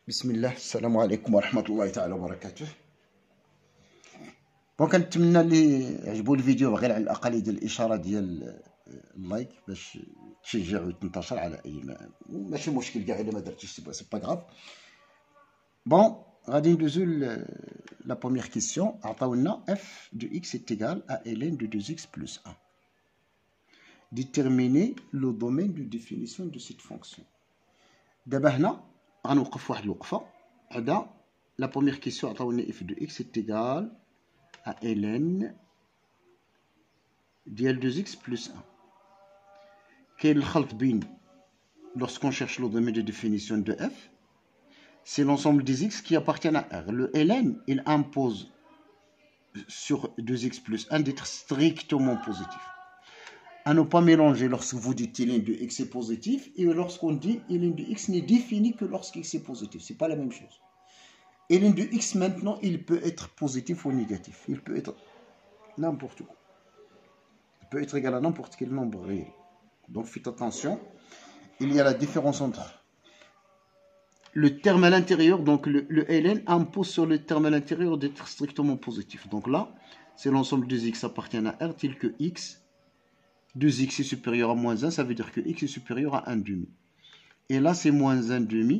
بسم الله. السلام عليكم ورحمة الله تعالى وبركاته. كنتمنى اللي عجبو الفيديو غير على الأقل يدير الإشارة ديال اللايك باش تشجع وتنتشر على أي ماشي مشكل كاع إلا ما درتيش سي با غاف. غادي ندوزو لا بروميير كيسيون. عطاونا f de x est égal à ln de 2x plus 1. Déterminer le domaine de définition de cette fonction. دابا هنا غنوقف واحد الوقفه. هذا لا بروميير كيسيون عطاونا f de x est égal à ln ديال 2x plus 1. كاين الخلط بين lorsqu'on cherche le domaine de définition de f, c'est l'ensemble des x qui appartiennent à R. Le ln, il impose sur 2x plus 1 d'être strictement positif. À ne pas mélanger lorsque vous dites ln de x est positif et lorsqu'on dit ln de x n'est défini que lorsque x est positif. Ce n'est pas la même chose. ln de x maintenant, il peut être positif ou négatif. Il peut être n'importe quoi. Il peut être égal à n'importe quel nombre réel. Donc faites attention. Il y a la différence entre le terme à l'intérieur, donc le ln impose sur le terme à l'intérieur d'être strictement positif. Donc là, c'est l'ensemble des x appartiennent à R tel que x, 2x est supérieur à moins 1, ça veut dire que x est supérieur à 1 demi. Et là, c'est moins 1 demi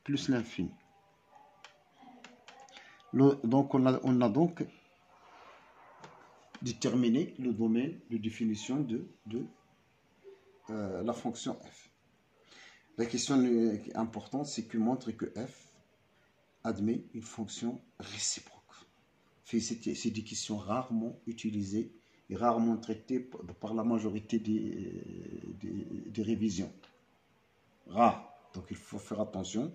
plus l'infini. Donc on a donc déterminé le domaine de définition de la fonction f. La question importante, c'est que montre que f admet une fonction réciproque. C'est des questions rarement utilisées et rarement traitées par la majorité des révisions. Rare. Donc il faut faire attention.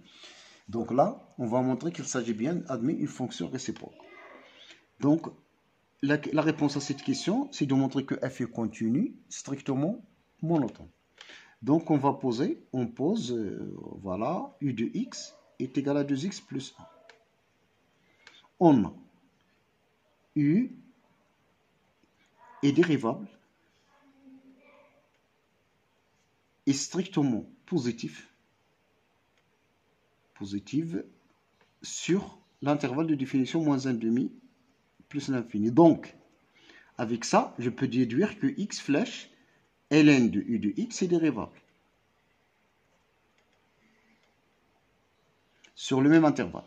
Donc là, on va montrer qu'il s'agit bien d'admettre une fonction réciproque. Donc la réponse à cette question, c'est de montrer que f est continu, strictement monotone. Donc on pose, voilà, u de x est égal à 2x plus 1. On a u est dérivable, est strictement positive sur l'intervalle de définition moins 1 demi plus l'infini. Donc, avec ça, je peux déduire que x flèche ln de u de x est dérivable sur le même intervalle.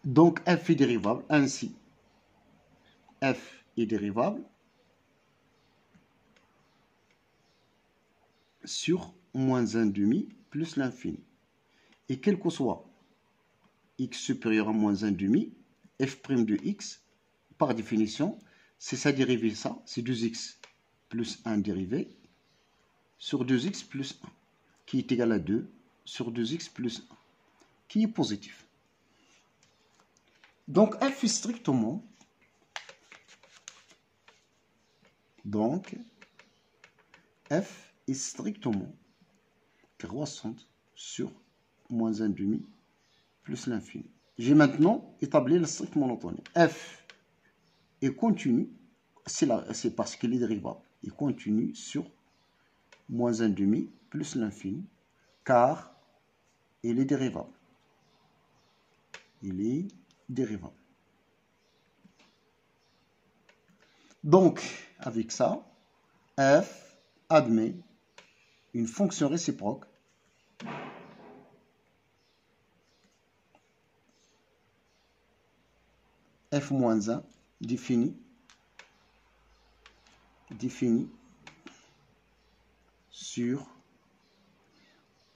Donc f est dérivable, ainsi f est dérivable sur moins 1 demi plus l'infini. Et quel que soit x supérieur à moins 1 demi, f' de x, par définition, c'est sa dérivée, ça, c'est 2x plus 1 dérivé sur 2x plus 1, qui est égal à 2 sur 2x plus 1, qui est positif. Donc f est strictement, croissante sur moins 1 demi plus l'infini. J'ai maintenant établi la stricte monotonie. F est continu, c'est parce qu'il est dérivable. Il continue sur moins 1 demi plus l'infini, car il est dérivable. Il est dérivable. Donc, avec ça, f admet une fonction réciproque f-1 définie sur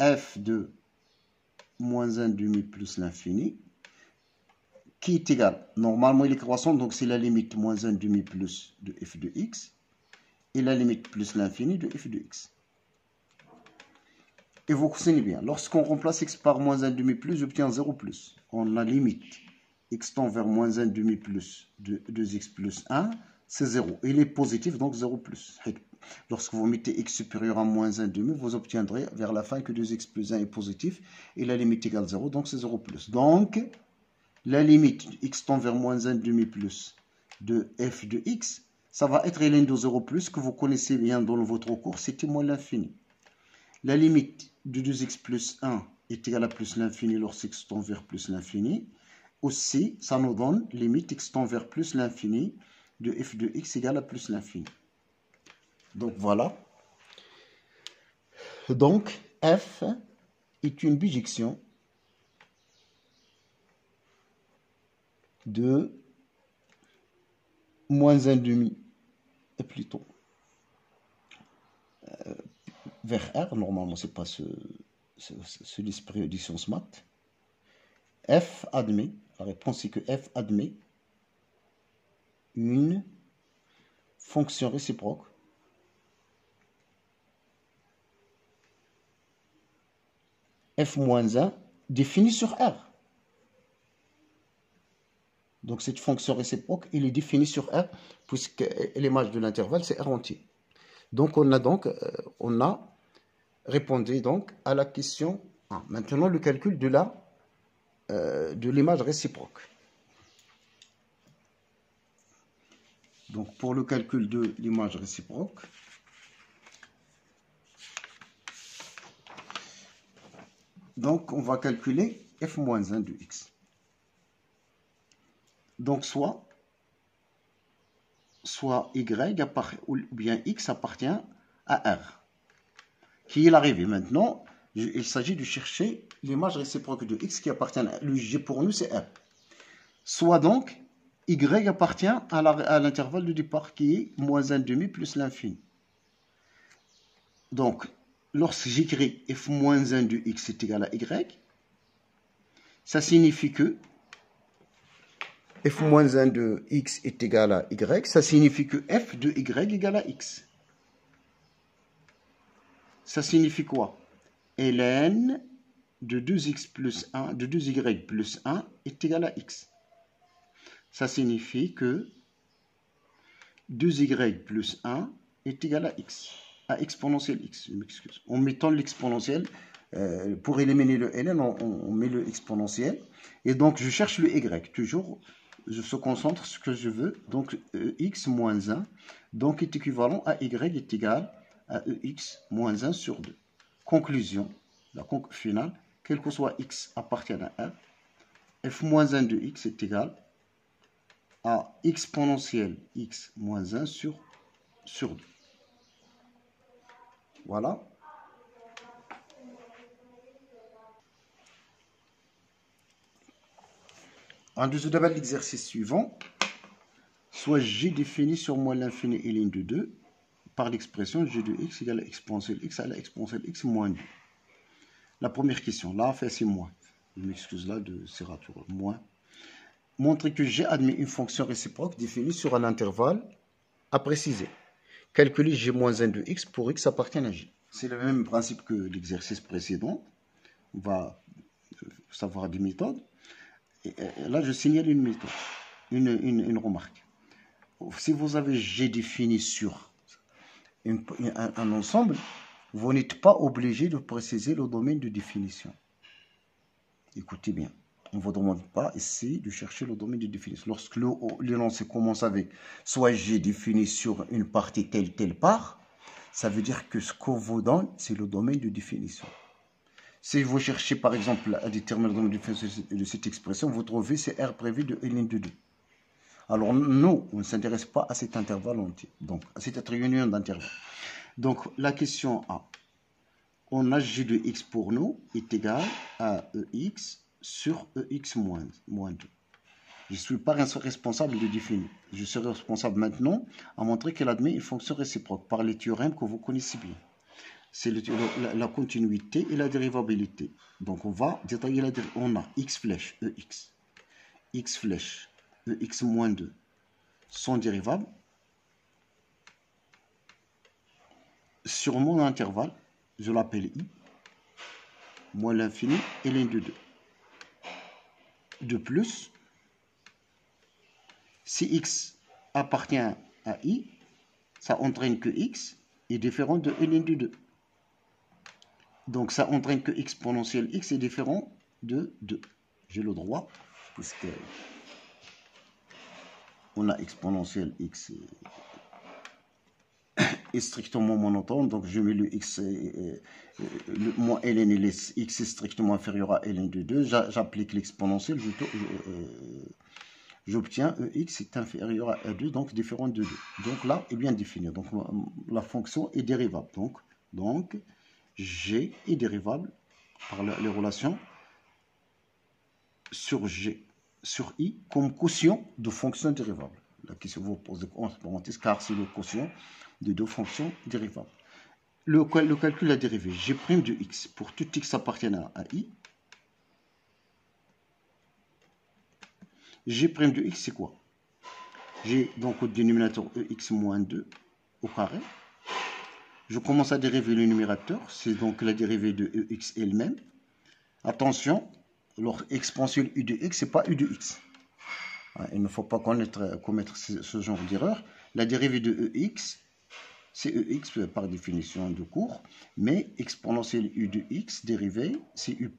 f de moins 1 demi plus l'infini, qui est égal, normalement il est croissant, donc c'est la limite moins 1 demi plus de f de x, et la limite plus l'infini de f de x. Et vous comprenez bien, lorsqu'on remplace x par moins 1 demi plus, j'obtiens 0 plus. On a limite x tend vers moins 1 demi plus de 2x plus 1, c'est 0. Il est positif, donc 0 plus. Lorsque vous mettez x supérieur à moins 1 demi, vous obtiendrez vers la fin que 2x plus 1 est positif, et la limite égale 0, donc c'est 0 plus. Donc, la limite x tend vers moins 1 demi plus de f de x, ça va être ln de 0 plus, que vous connaissez bien dans votre cours, c'était moins l'infini. La limite de 2x plus 1 est égal à plus l'infini lorsque x tend vers plus l'infini. Aussi, ça nous donne limite x tend vers plus l'infini de f de x égale à plus l'infini. Donc voilà. Donc f est une bijection de moins 1,5 plutôt vers R. Normalement, c'est pas ce l'esprit de sciences maths. F admet, la réponse c'est que f admet une fonction réciproque f-1 définie sur R. Donc cette fonction réciproque, elle est définie sur R, puisque l'image de l'intervalle, c'est R entier. Donc on a répondu donc à la question 1. Maintenant le calcul de l'image réciproque. Donc pour le calcul de l'image réciproque, donc on va calculer f-1 de x. Donc soit y ou bien x appartient à R. Qui est l'arrivée maintenant? Il s'agit de chercher l'image réciproque de x qui appartient à R. Le G pour nous c'est R. Soit donc y appartient à l'intervalle de départ qui est moins 1,5 plus l'infini. Donc lorsque j'écris f-1 de x est égal à y, ça signifie que f-1 de x est égal à y, ça signifie que f de y égale à x. Ça signifie quoi? Ln de 2x plus 1, de 2y plus 1 est égal à x. Ça signifie que 2y plus 1 est égal à x, à exponentielle x, je m'excuse. En mettant l'exponentielle, pour éliminer le ln, on met le exponentiel. Et donc, je cherche le y, toujours, je se concentre sur ce que je veux. Donc, x moins 1, donc est équivalent à y est égal à ex moins 1 sur 2. Conclusion, la conclusion finale, quel que soit x appartient à R, f moins 1 de x est égal à exponentielle x moins 1 sur 2. Voilà. En dessous de l'exercice suivant, soit g défini sur moins l'infini et ln de 2 par l'expression g de x égale à exponentielle x à la exponentielle x moins 2. La première question, là, c'est moins. Je m'excuse là de ces ratures, moins. Montrer que g admet une fonction réciproque définie sur un intervalle à préciser. Calculer g moins 1 de x pour x appartient à j. C'est le même principe que l'exercice précédent. On va savoir des méthodes. Et là, je signale une méthode, une remarque. Si vous avez g défini sur un ensemble, vous n'êtes pas obligé de préciser le domaine de définition. Écoutez bien, on ne vous demande pas ici de chercher le domaine de définition. Lorsque l'énoncé commence avec soit g défini sur une partie telle part, ça veut dire que ce qu'on vous donne, c'est le domaine de définition. Si vous cherchez par exemple à déterminer le domaine de définition de cette expression, vous trouvez c'est R prévu de ln de 2. Alors nous, on ne s'intéresse pas à cet intervalle entier, donc à cette réunion d'intervalles. Donc la question A, on a g de x pour nous est égal à ex sur ex moins 2. Je ne suis pas responsable de définir. Je serai responsable maintenant à montrer qu'elle admet une fonction réciproque par les théorèmes que vous connaissez bien. C'est la continuité et la dérivabilité. Donc on va détailler la dérivabilité. On a x flèche x flèche ex moins 2 sont dérivables sur mon intervalle, je l'appelle i, moins l'infini et ln de 2. De plus, si x appartient à i, ça entraîne que x est différent de ln de 2. Donc ça entraîne que exponentielle x est différent de 2. J'ai le droit, puisque on a exponentielle x est strictement monotone, donc je mets le x, moins ln, et x est strictement inférieur à ln de 2, j'applique l'exponentielle, j'obtiens ex est inférieur à 2, donc différent de 2. Donc là est bien défini, donc la fonction est dérivable, donc g est dérivable par les relations sur g, sur i, comme quotient de fonctions dérivables. La question vous pose entre parenthèses, car c'est le quotient de deux fonctions dérivables. Le calcul de la dérivée, g' de x, pour tout x appartenant à i, g' de x, c'est quoi? J'ai donc au dénominateur ex moins 2 au carré. Je commence à dériver le numérateur, c'est donc la dérivée de ex elle-même. Attention, l'exponentielle u de x, ce n'est pas u de x. Il ne faut pas commettre ce genre d'erreur. La dérivée de ex, c'est ex par définition de cours, mais exponentielle u de x dérivée, c'est u'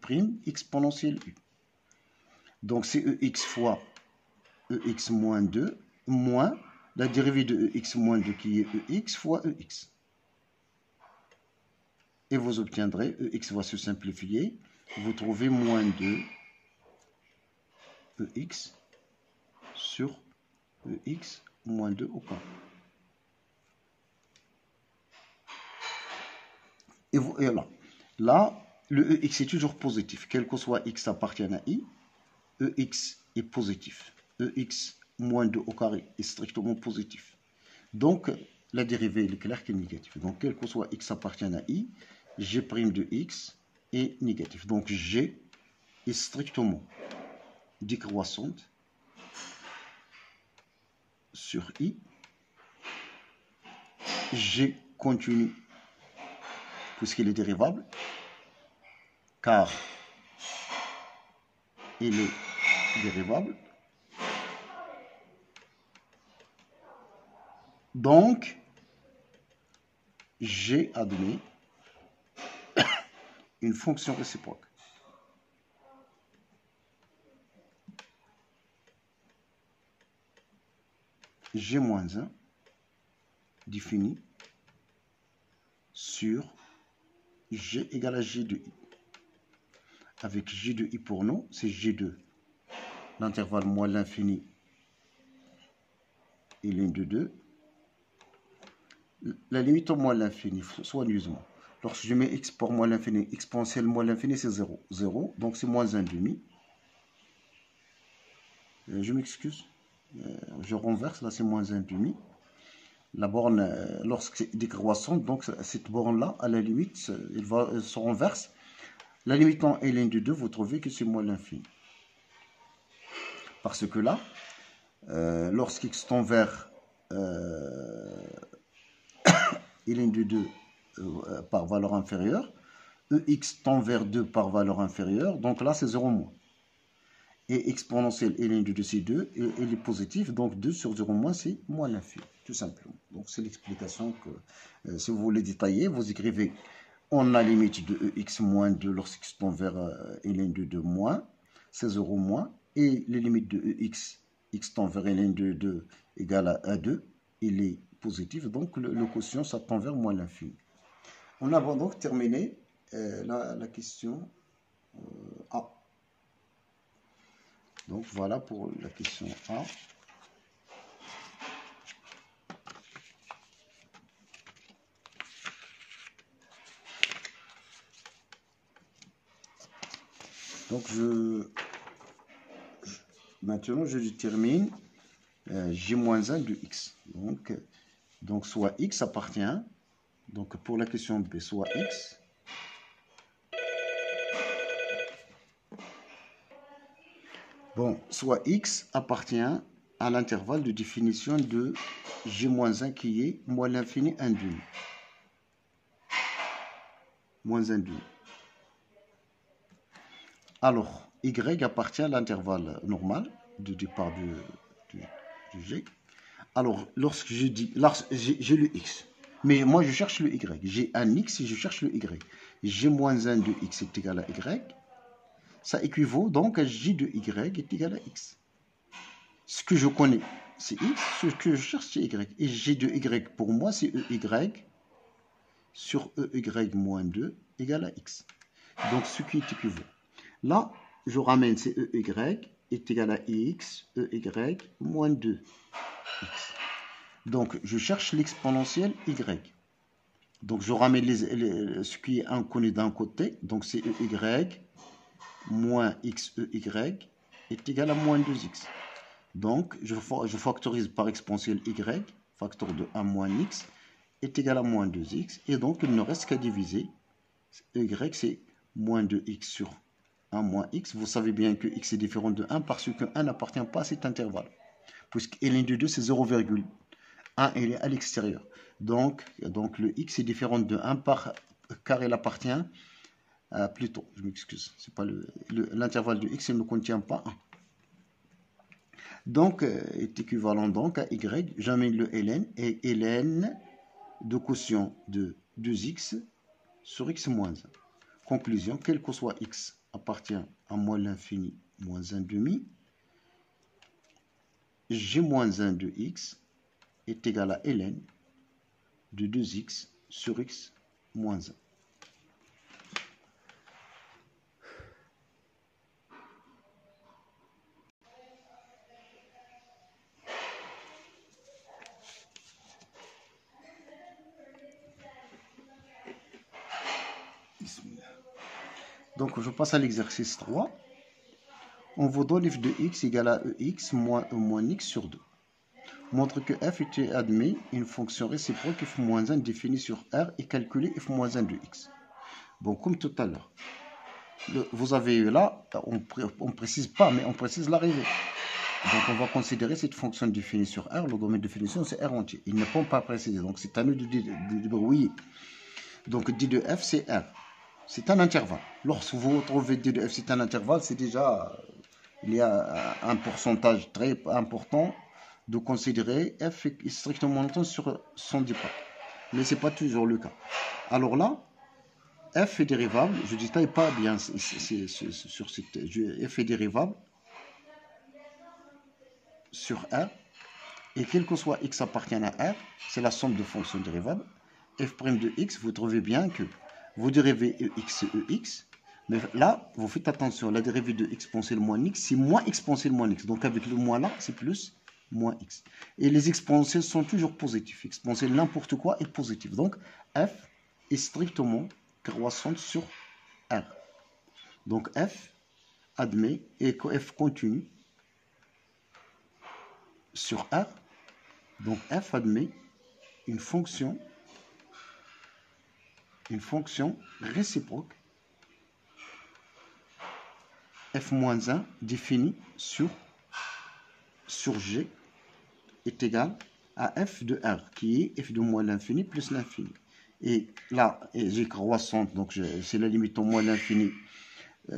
exponentielle u. Donc c'est ex fois ex moins 2 moins la dérivée de ex moins 2 qui est ex fois ex. Et vous obtiendrez, ex va se simplifier, vous trouvez moins 2 ex sur ex moins 2 au carré. Et là, le ex est toujours positif, quel que soit x appartient à i, ex est positif, ex moins 2 au carré est strictement positif. Donc, la dérivée est claire qu'elle est négative. Donc, quel que soit x appartient à i, g' de x est négatif. Donc, g est strictement décroissante sur i. G continue puisqu'il est dérivable, car il est dérivable. Donc, G admet une fonction réciproque. G-1 défini sur G égale à G de I. Avec G de I pour nous, c'est G2. L'intervalle moins l'infini et l'un de 2. La limite au moins l'infini, soigneusement. Lorsque je mets x pour moins l'infini, exponentielle moins l'infini, c'est 0. 0, donc c'est moins 1,5. Je m'excuse. Je renverse, là c'est moins 1,5. La borne, lorsque c'est décroissante, donc cette borne-là, à la limite, elle se renverse. La limite en ln de 2, vous trouvez que c'est moins l'infini. Parce que là, lorsqu'x tend vers ln de 2 par valeur inférieure, ex tend vers 2 par valeur inférieure, donc là c'est 0 moins. Et exponentielle ln de 2 c'est 2, et elle est positive, donc 2 sur 0 moins c'est moins l'infini, tout simplement. Donc c'est l'explication que, si vous voulez détailler, vous écrivez on a limite de ex moins 2 lorsqu'x tend vers ln de 2 moins, c'est 0 moins, et les limites de x tend vers ln de 2 égale à 2, il est positif, donc le quotient ça tend vers moins l'infini. On a donc terminé la question A. Donc voilà pour la question A. Donc maintenant je détermine J-1 de x. Donc soit x appartient, donc pour la question B, soit x soit x appartient à l'intervalle de définition de J-1 qui est moins l'infini 1,5. Moins 1,5. Alors, y appartient à l'intervalle normal de départ du G. Alors, lorsque je dis, j'ai le x, mais moi je cherche le y. J'ai un x et je cherche le y. G-1 de x est égal à y. Ça équivaut donc à j de y est égal à x. Ce que je connais, c'est x, ce que je cherche, c'est y. Et g de y, pour moi, c'est ey sur ey moins 2 égale à x. Donc, ce qui est équivalent. Là, je ramène, c'est ey est égal à x, ey moins 2x. Donc, je cherche l'exponentielle y. Donc, je ramène ce qui est inconnu d'un côté. Donc, c'est ey moins x ey est égal à moins 2x. Donc, je factorise par exponentielle y, facteur de 1 moins x, est égal à moins 2x. Et donc, il ne reste qu'à diviser. Y, c'est moins 2x sur 1 moins x. Vous savez bien que x est différent de 1 parce que 1 n'appartient pas à cet intervalle. Puisque ln de 2, c'est 0,1, il est à l'extérieur. Donc, le x est différent de 1 car il appartient plutôt, je m'excuse, c'est pas l'intervalle de x, il ne contient pas 1. Donc, est équivalent donc à y, j'amène le ln, et ln de quotient de 2x sur x moins 1. Conclusion, quel que soit x appartient à moins l'infini moins 1 demi, g moins 1 de x est égal à ln de 2x sur x moins 1. Donc, je passe à l'exercice 3. On vous donne f de x égale à ex moins e moins x sur 2. Montre que f était admis une fonction réciproque f moins 1 définie sur R et calculer f moins 1 de x. Bon, comme tout à l'heure. Vous avez eu là, on ne précise pas, mais on précise l'arrivée. Donc, on va considérer cette fonction définie sur R. Le domaine de définition, c'est R entier. Il ne peut pas préciser. Donc, c'est à nous de débrouiller. Donc, d de f, c'est R. C'est un intervalle. Lorsque vous retrouvez d de f, c'est un intervalle, c'est déjà, il y a un pourcentage très important de considérer f est strictement montant sur son départ. Mais ce n'est pas toujours le cas. Alors là, f est dérivable, je ne détaille pas bien sur cette, f est dérivable sur R, et quel que soit x appartient à R, c'est la somme de fonctions dérivables. F' de x, vous trouvez bien que vous dérivez ex, mais là, vous faites attention, la dérivée de exponentielle moins x, c'est moins exponentielle moins x. Donc avec le moins là, c'est plus moins x. Et les exponentielles sont toujours positifs. Exponentielle n'importe quoi est positif. Donc f est strictement croissante sur R. Donc f admet et que f continue sur R. Donc f admet une fonction réciproque f-1 définie sur G est égal à f de R, qui est f de moins l'infini plus l'infini. Et là, G croissante, donc c'est la limite au moins l'infini.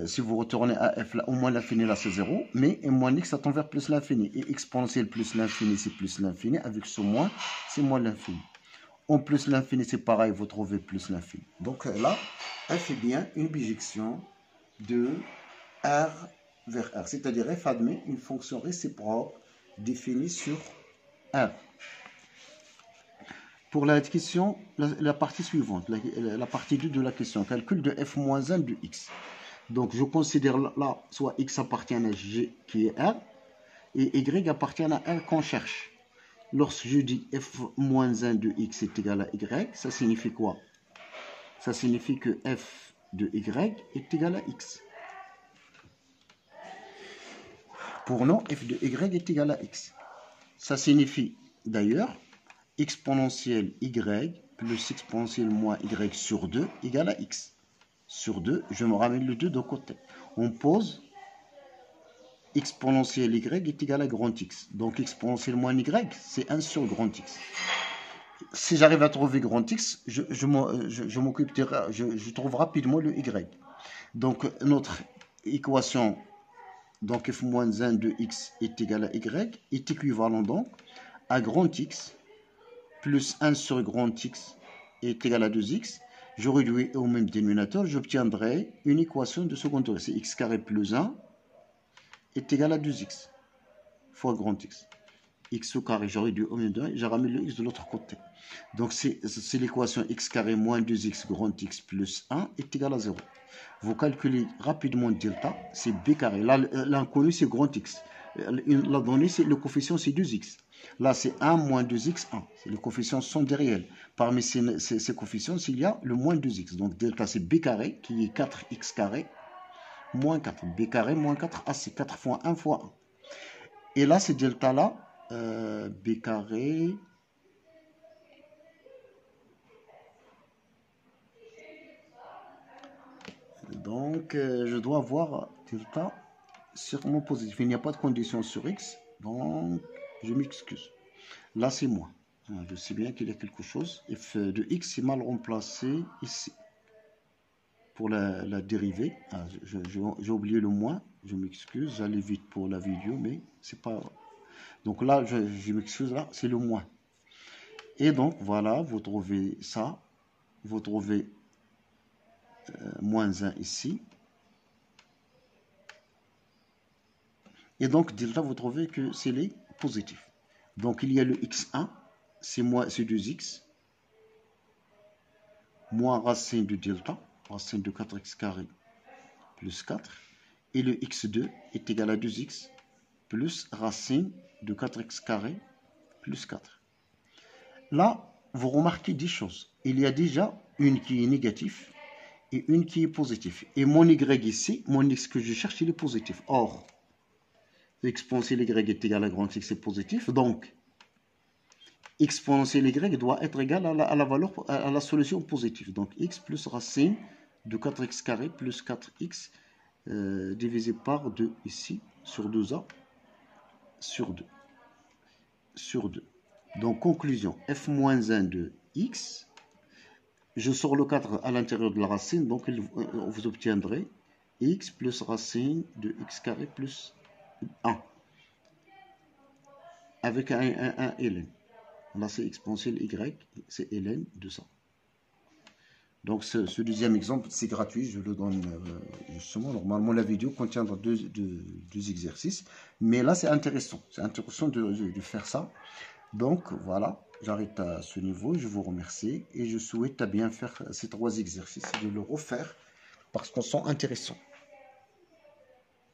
Si vous retournez à f, là, au moins l'infini, là c'est 0, mais moins x, ça tend vers plus l'infini. Et exponentielle plus l'infini, c'est plus l'infini. Avec ce moins, c'est moins l'infini. En plus l'infini, c'est pareil, vous trouvez plus l'infini. Donc là, f est bien une bijection de R vers R. C'est-à-dire f admet une fonction réciproque définie sur R. Pour la question, la partie suivante, la partie 2 de la question, calcul de f-1 de x. Donc je considère là, soit x appartient à G qui est R, et y appartient à R qu'on cherche. Lorsque je dis f-1 de x est égal à y, ça signifie quoi? Ça signifie que f de y est égal à x. Pour nous, f de y est égal à x. Ça signifie d'ailleurs exponentielle y plus exponentielle moins y sur 2 égale à x. Sur 2, je me ramène le 2 de côté. On pose exponentielle y est égal à grand x. Donc exponentielle moins y, c'est 1 sur grand x. Si j'arrive à trouver grand x, je trouve rapidement le y. Donc notre équation, donc f-1 de x est égal à y, est équivalent donc à grand x plus 1 sur grand x est égal à 2x. Je réduis au même dénominateur, j'obtiendrai une équation de second degré. C'est x carré plus 1 est égal à 2x fois grand x. x au carré, j'aurais dû au milieu de 1, j'ai ramené le x de l'autre côté. Donc c'est l'équation x carré moins 2x grand x plus 1 est égal à 0. Vous calculez rapidement delta, c'est b carré. Là, l'inconnu, c'est grand x. La donnée, c'est le coefficient, c'est 2x. Là, c'est 1 moins 2x, 1. Les coefficients sont des réels. Parmi ces coefficients, il y a le moins 2x. Donc, delta, c'est b carré, qui est 4x carré, moins 4. b carré, moins 4, c'est 4 fois 1 fois 1. Et là, c'est delta là, b carré... Donc, je dois avoir delta sûrement positif. Il n'y a pas de condition sur x, donc je m'excuse. Là, c'est moins. Je sais bien qu'il y a quelque chose. f de x est mal remplacé ici. Pour la dérivée, j'ai oublié le moins. Je m'excuse, j'allais vite pour la vidéo, mais c'est pas... Donc là, je m'excuse, là, c'est le moins. Et donc, voilà, vous trouvez ça. Vous trouvez moins 1 ici. Et donc, delta, vous trouvez que c'est les positifs. Donc, il y a le x1, c'est 2x, moins racine de delta, racine de 4x carré plus 4. Et le x2 est égal à 2x plus racine de 4x carré plus 4. Là, vous remarquez 10 choses. Il y a déjà une qui est négative et une qui est positive. Et mon y ici, mon x que je cherche, il est positif. Or, exponentielle y est égal à grand x est positif. Donc, exponentielle y doit être égal à la valeur, à la solution positive. Donc, x plus racine de 4x carré plus 4x divisé par 2 ici, sur 2a, sur 2. Sur 2. Donc, conclusion, f moins 1 de x, je sors le 4 à l'intérieur de la racine, donc vous obtiendrez x plus racine de x carré plus 1, avec un ln. Là, c'est exponentielle y, c'est ln de ça. Donc, ce deuxième exemple, c'est gratuit, je le donne justement. Normalement, la vidéo contiendra deux exercices, mais là, c'est intéressant. C'est intéressant de faire ça. Donc, voilà, j'arrête à ce niveau. Je vous remercie et je souhaite à bien faire ces 3 exercices et de le refaire parce qu'ils sont intéressants.